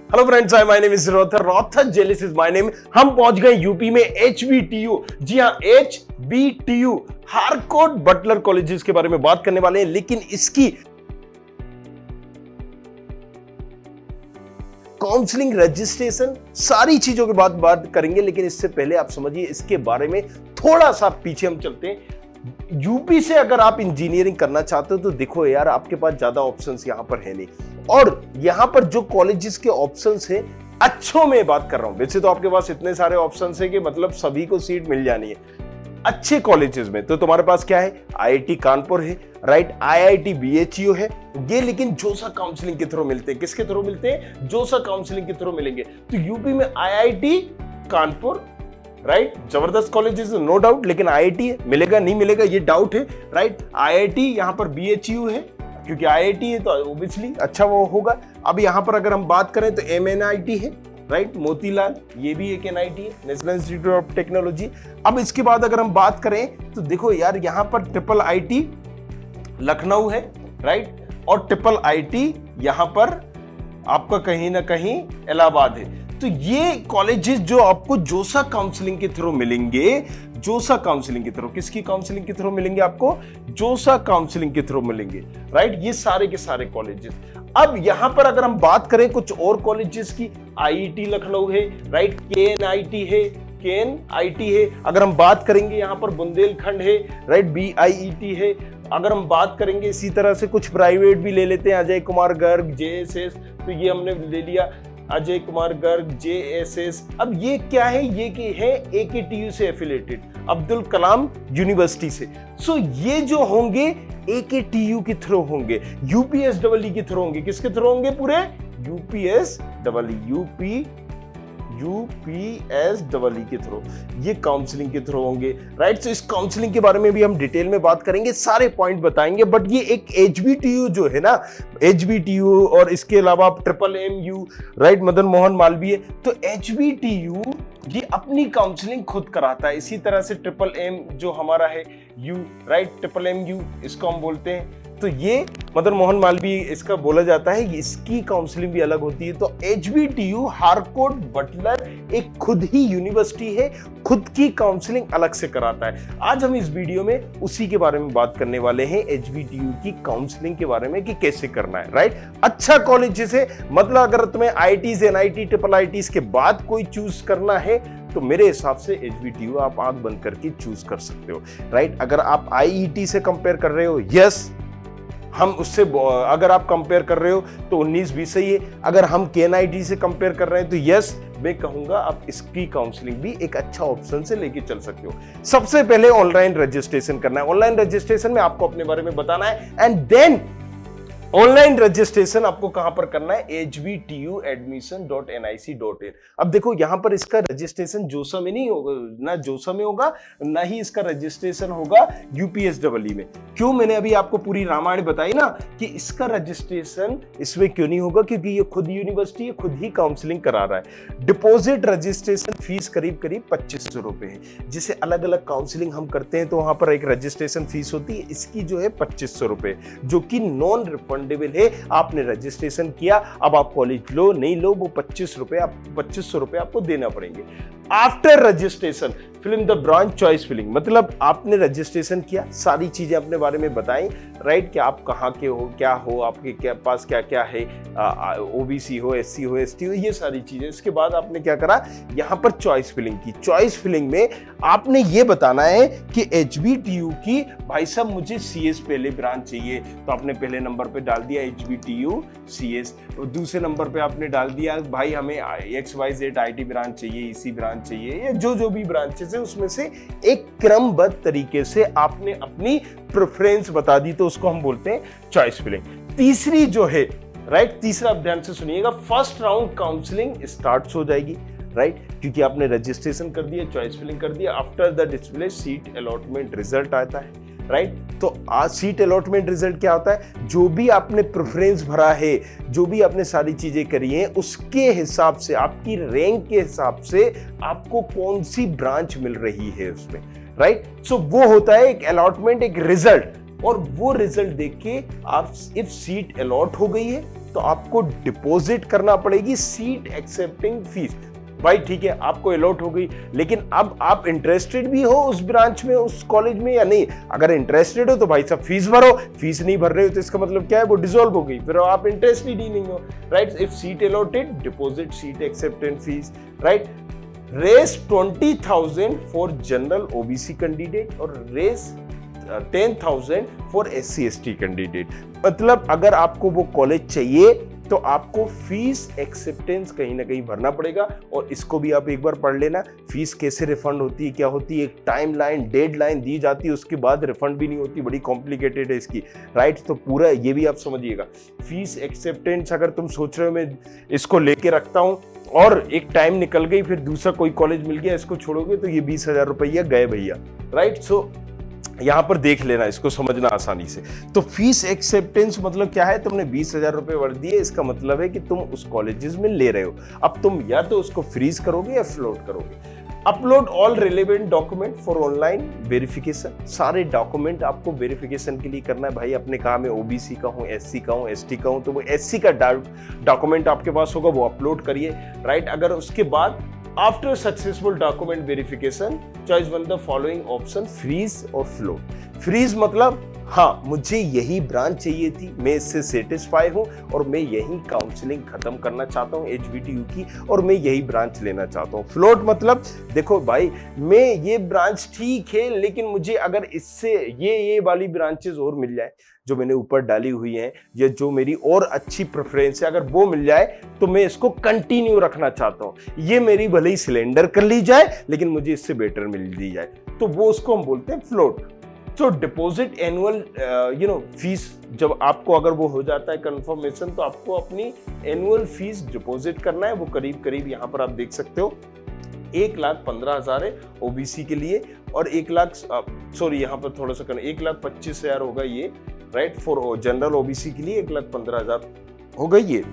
Hello friends, my name is रोथर जेलिस is my name. हम पहुंच गए यूपी में HBTU। जी हाँ, HBTU हारकोट बटलर कॉलेजेस के बारे में बात करने वाले हैं, लेकिन इसकी काउंसलिंग, रजिस्ट्रेशन, सारी चीजों के बाद बात करेंगे। लेकिन इससे पहले आप समझिए इसके बारे में थोड़ा सा पीछे हम चलते हैं। यूपी से अगर आप इंजीनियरिंग करना चाहते हो तो देखो यार, आपके पास ज्यादा ऑप्शंस यहां पर है नहीं। और यहां पर जो कॉलेजेस के ऑप्शंस है, अच्छों में बात कर रहा हूं। वैसे तो आपके पास इतने सारे ऑप्शंस है कि मतलब सभी को सीट मिल जानी है अच्छे कॉलेजेस में। तो तुम्हारे पास क्या है? IIT कानपुर है, राइट, IIT BHU है ये, लेकिन जोसा काउंसलिंग के थ्रू मिलते हैं। किसके थ्रू मिलते हैं? जोसा काउंसलिंग के थ्रू मिलेंगे। तो यूपी में IIT कानपुर, राइट, जबरदस्त कॉलेजेस नो डाउट, लेकिन IIT मिलेगा नहीं मिलेगा ये डाउट है, राइट। IIT यहाँ पर BHU है, क्योंकि IIT है तो ऑब्वियसली अच्छा वो होगा। अब यहाँ पर अगर हम बात करें तो MNIT है, राइट, मोतीलाल ये भी एक NIT है, नेशनल इंस्टीट्यूट ऑफ टेक्नोलॉजी। अब इसके बाद अगर हम बात करें तो देखो यार, यहाँ पर IIIT लखनऊ है, राइट, और IIIT यहाँ पर आपका कहीं ना कहीं इलाहाबाद है। तो ये कॉलेजेस जो आपको जोसा काउंसलिंग के थ्रू मिलेंगे, जोसा काउंसलिंग के थ्रू, किसकी काउंसलिंग के थ्रू मिलेंगे आपको? जोसा काउंसलिंग के थ्रू मिलेंगे, राइट। ये सारे के सारे कॉलेजेस। अब यहां पर अगर हम बात करें कुछ और कॉलेजेस की, IIT लखनऊ है, राइट, KNIT है, KNIT है। अगर हम बात करेंगे यहाँ पर बुंदेलखंड है, राइट, BIET है। अगर हम बात करेंगे इसी तरह से कुछ प्राइवेट भी ले लेते हैं, अजय कुमार गर्ग JSS, तो ये हमने ले लिया, अजय कुमार गर्ग JSS। अब ये क्या है? ये कि है AKTU से एफिलेटेड, अब्दुल कलाम यूनिवर्सिटी से। सो ये जो होंगे AKTU के थ्रू होंगे, UPSEE के थ्रू होंगे। किसके थ्रू होंगे? पूरे UPSEE के थ्रू, ये काउंसलिंग के थ्रू होंगे, राइट। सो इस काउंसलिंग के बारे में भी हम डिटेल में बात करेंगे, सारे पॉइंट बताएंगे। बट ये एक HBTU जो है ना, HBTU और इसके अलावा MMU, राइट, मदन मोहन मालवीय, तो HBTU ये अपनी काउंसलिंग खुद कराता है। इसी तरह से MM जो हमारा है U, राइट, MMU इसको हम बोलते हैं। तो ये मदन मोहन मालवीय इसका बोला जाता है, इसकी काउंसलिंग भी अलग होती है। तो HBTU हारकोट बटलर एक खुद ही यूनिवर्सिटी है, खुद की काउंसलिंग अलग से कराता है। आज हम इस वीडियो में उसी के बारे में बात करने वाले हैं, HBTU की काउंसलिंग के बारे में कि कैसे करना है, राइट। अच्छा कॉलेज जैसे, मतलब अगर तुम्हें IITs, NIT, IIITs के बाद कोई चूज करना है तो मेरे हिसाब से HBTU आप आंख बंद करके चूज कर सकते हो, राइट। अगर आप IET से कंपेयर कर रहे हो, यस, हम उससे अगर आप कंपेयर कर रहे हो तो 19-20 सही है। अगर हम KNIT से कंपेयर कर रहे हैं तो यस, मैं कहूंगा आप इसकी काउंसलिंग भी एक अच्छा ऑप्शन से लेके चल सकते हो। सबसे पहले ऑनलाइन रजिस्ट्रेशन करना है। ऑनलाइन रजिस्ट्रेशन में आपको अपने बारे में बताना है, एंड देन ऑनलाइन रजिस्ट्रेशन आपको कहां पर करना है? hbtuadmission.nic.in। अब देखो यहां पर इसका रजिस्ट्रेशन जोसा में नहीं होगा, ना जोसा में होगा, ना ही इसका रजिस्ट्रेशन होगा UPSEE में। क्यों? मैंने अभी आपको पूरी रामायण बताई ना कि इसका रजिस्ट्रेशन इसमें क्यों नहीं होगा, क्योंकि ये खुद यूनिवर्सिटी है, खुद ही काउंसलिंग करा रहा है। डिपॉजिट रजिस्ट्रेशन फीस करीब 2500 रुपए है। जिसे अलग अलग काउंसलिंग हम करते हैं तो वहां पर एक रजिस्ट्रेशन फीस होती है, इसकी जो है 2500 रुपए, जो कि नॉन रिफंडेबल है। आपने रजिस्ट्रेशन किया, अब आप कॉलेज लो नहीं लो, वो 2500 रुपए आपको देना पड़ेंगे। After registration fill the branch choice filling, मतलब आपने रजिस्ट्रेशन किया, सारी चीजें अपने बारे में बताई, राइट, कि आप कहाँ के हो, क्या हो, आपके क्या पास क्या क्या है, OBC हो, SC हो, ST हो, ये सारी चीजें। इसके बाद आपने क्या करा? यहाँ पर चॉइस फिलिंग की। चॉइस फिलिंग में आपने ये बताना है कि HBTU की, भाई साहब मुझे CS पहले ब्रांच चाहिए, तो आपने पहले नंबर पे डाल दिया HBTU CS। दूसरे नंबर पे आपने डाल दिया भाई हमें XYZ IT ब्रांच चाहिए, EC ब्रांच चाहिए, या जो भी ब्रांचेस है उसमें से एक क्रमबद्ध तरीके से आपने अपनी प्रेफरेंस बता दी, तो उसको हम बोलते हैं चॉइस फिलिंग। तीसरी जो है, राइट, तीसरा आप ध्यान से सुनिएगा, फर्स्ट राउंड काउंसलिंग स्टार्ट हो जाएगी, राइट, क्योंकि आपने रजिस्ट्रेशन कर दिया, चॉइस फिलिंग कर दिया। After the display seat allotment result आता है, राइट। तो आज सीट अलॉटमेंट रिजल्ट क्या होता है? जो भी आपने प्रेफरेंस भरा है, जो भी आपने सारी चीजें करी हैं, उसके हिसाब से, आपकी रैंक के हिसाब से आपको कौन सी ब्रांच मिल रही है उसमें, राइट। सो वो होता है एक अलॉटमेंट, एक रिजल्ट। और वो रिजल्ट देख के आप इफ सीट अलॉट हो गई है तो आपको डिपॉजिट करना पड़ेगी सीट एक्सेप्टिंग फीस। भाई ठीक है, आपको अलॉट हो गई, लेकिन अब आप इंटरेस्टेड भी हो उस ब्रांच में, उस कॉलेज में या नहीं। अगर इंटरेस्टेड हो तो भाई साहब फीस भरो, फीस नहीं भर रहे हो तो इसका मतलब क्या है, वो डिसॉल्व हो गई, फिर आप इंटरेस्टेड ही नहीं हो, right. If seat allotted, deposit seat acceptance fees, right. Rs 20,000 for general OBC candidate और रेस 10,000 फॉर SC/ST कैंडिडेट। मतलब अगर आपको वो कॉलेज चाहिए तो आपको फीस एक्सेप्टेंस कहीं ना कहीं भरना पड़ेगा। और इसको भी आप एक बार पढ़ लेना, फीस कैसे रिफंड होती है, क्या होती है, एक टाइम लाइन, डेडलाइन दी जाती है, उसके बाद रिफंड भी नहीं होती, बड़ी कॉम्प्लिकेटेड है इसकी, राइट। तो पूरा ये भी आप समझिएगा। फीस एक्सेप्टेंस अगर तुम सोच रहे हो मैं इसको लेके रखता हूं और एक टाइम निकल गई, फिर दूसरा कोई कॉलेज मिल गया, इसको छोड़ोगे तो ये 20,000 रुपया गए भैया, राइट। सो यहां पर देख लेना, इसको समझना आसानी से। तो फीस एक्सेप्टेंस मतलब क्या है, तुमने 20,000 रुपए भर दिए, इसका मतलब है कि तुम उस कॉलेजेस में ले रहे हो। अब तुम या तो उसको फ्रीज करोगे या फ्लोट करोगे। Upload all relevant document for online verification. सारे डॉक्यूमेंट आपको वेरिफिकेशन के लिए करना है भाई। अपने कहा मैं ओबीसी का हूँ, SC का हूँ, ST का हूँ, तो वो SC का डॉक्यूमेंट आपके पास होगा, वो अपलोड करिए, राइट। अगर उसके बाद after successful document verification choice one the following option, freeze और फ्लोट। फ्रीज मतलब हाँ मुझे यही ब्रांच चाहिए थी, मैं इससे सेटिस्फाई हूं और मैं यही काउंसलिंग खत्म करना चाहता हूं HBTU की, और मैं यही ब्रांच लेना चाहता हूं। फ्लोट मतलब देखो भाई, मैं ये ब्रांच ठीक है, लेकिन मुझे अगर इससे ये वाली ब्रांचेस और मिल जाए जो मैंने ऊपर डाली हुई हैं, या जो मेरी और अच्छी प्रेफरेंस है, अगर वो मिल जाए तो मैं इसको कंटिन्यू रखना चाहता हूं। ये मेरी भले ही सिलेंडर कर ली जाए, लेकिन मुझे इससे बेटर मिल दी जाए, तो वो उसको हम बोलते हैं फ्लोट। तो डिपॉजिट एनुअल फीस, जब आपको अगर वो हो जाता है कंफर्मेशन, तो आपको अपनी एनुअल फीस डिपॉजिट करना है। वो करीब करीब यहाँ पर आप देख सकते हो 1,15,000 है ओबीसी के लिए, और 1,00,000 यहाँ पर थोड़ा सा करना, 1,25,000 होगा ये, राइट। फॉर जनरल ओबीसी के लिए 1,15,000 हो गई ये।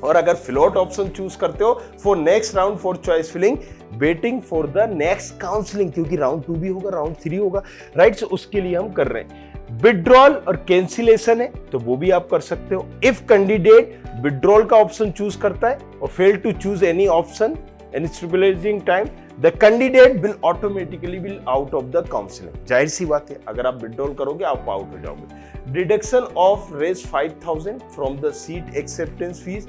और अगर फ्लोट ऑप्शन चूज करते हो for next round for choice filling, waiting for the next counselling, क्योंकि राउंड 2 भी होगा, राउंड 3 होगा, राइट। सो उसके लिए हम कर रहे हैं। विड्रॉल और कैंसिलेशन है तो वो भी आप कर सकते हो। इफ कैंडिडेट विड्रॉल का ऑप्शन चूज करता है और fail to choose any option in stabilising time, the candidate will automatically will out of the counselling. जाहिर सी बात है, अगर आप विड्रॉल करोगे आप आउट हो जाओगे। Deduction of Rs 5,000 from the seat acceptance fee,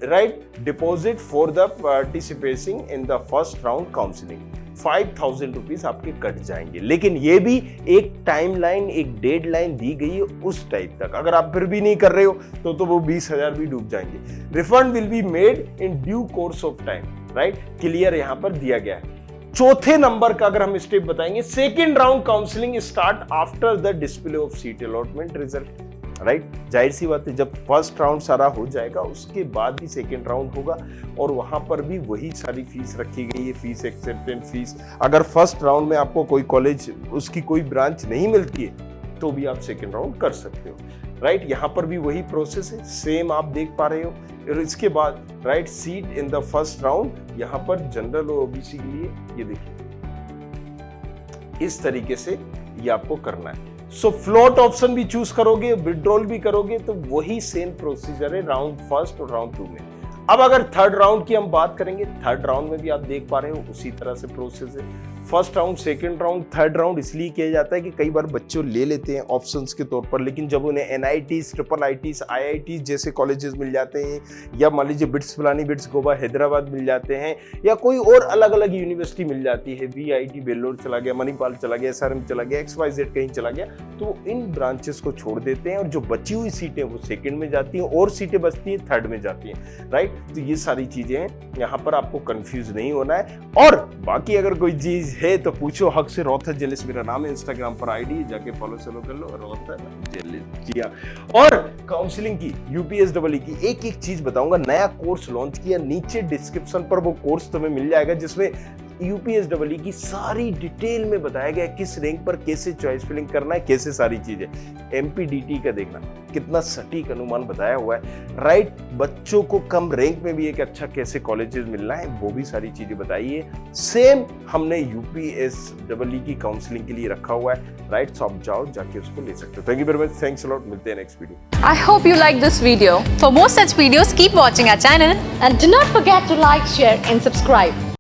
right, deposit for the participating in the first round counseling, 5,000 rupees आपके कट जाएंगे। लेकिन ये भी एक टाइमलाइन, एक डेडलाइन दी गई है उस टाइप तक। अगर आप फिर भी नहीं कर रहे हो तो वो 20,000 भी डूब जाएंगे। Refund will be made in due course of time, right. Clear यहाँ पर दिया गया है। चौथे नंबर का अगर हम स्टेप बताएंगे, second round counselling start after the display of seat allotment result, right. जाहिर सी बात है, जब फर्स्ट राउंड सारा हो जाएगा उसके बाद ही सेकेंड राउंड होगा, और वहां पर भी वही सारी फीस रखी गई है, फीस एक्सेप्टेंस फीस। अगर फर्स्ट राउंड में आपको कोई कॉलेज, उसकी कोई ब्रांच नहीं मिलती है तो भी आप सेकेंड राउंड कर सकते हो, राइट। यहां पर भी वही प्रोसेस है, सेम आप देख पा रहे हो। और इसके बाद right, seat in the first round, यहां पर जनरल और ओबीसी के लिए ये देखिए इस तरीके से ये आपको करना है। सो फ्लोट ऑप्शन भी चूज करोगे, विड्रॉल भी करोगे, तो वही सेम प्रोसीजर है राउंड फर्स्ट और राउंड 2 में। अब अगर थर्ड राउंड की हम बात करेंगे, थर्ड राउंड में भी आप देख पा रहे हो उसी तरह से प्रोसेस है। First round, second round, third round इसलिए किया जाता है कि कई बार बच्चों ले लेते हैं ऑप्शंस के तौर पर, लेकिन जब उन्हें NITs, IITs, IITs जैसे कॉलेजेस मिल जाते हैं, या मान लीजिए बिट्स पिलानी, बिट्स गोवा हैदराबाद मिल जाते हैं, या कोई और अलग अलग यूनिवर्सिटी मिल जाती है, VIT बेल्लोर चला गया, मणिपाल चला गया, SRM चला गया, XYZ कहीं चला गया, तो इन ब्रांचेस को छोड़ देते हैं और जो बची हुई सीटें वो सेकेंड में जाती हैं, और सीटें बचती हैं थर्ड में जाती हैं, राइट। तो ये सारी चीजें हैं, यहाँ पर आपको कंफ्यूज नहीं होना है। और बाकी अगर कोई चीज है तो पूछो हक से। रोहतक जेलिस मेरा नाम है, इंस्टाग्राम पर ID जाके फॉलो कर लो, रोहतक जेलिस। जी हाँ। और काउंसलिंग की, UPSEE की एक एक चीज बताऊंगा। नया कोर्स लॉन्च किया, नीचे डिस्क्रिप्शन पर वो कोर्स तुम्हें मिल जाएगा जिसमें यूपीएसडब्ल्यू की सारी डिटेल में बताया गया है, किस रैंक पर कैसे चॉइस फिलिंग करना है, कैसे सारी चीजें। एमपीडीटी का देखना कितना सटीक अनुमान बताया हुआ है, राइट। बच्चों को कम रैंक में भी एक अच्छा कैसे कॉलेजेस मिलना है, वो भी सारी चीजें बताई है। सेम हमने यूपीएसडब्ल्यू की काउंसलिंग के लिए रखा हुआ है, राइट। सो आप जाओ जाके उसको ले सकते हो। Thank you very much, thanks a lot, मिलते हैं next video. I hope you like this video. For more such videos, keep watching our channel. And do not forget to like, share and subscribe.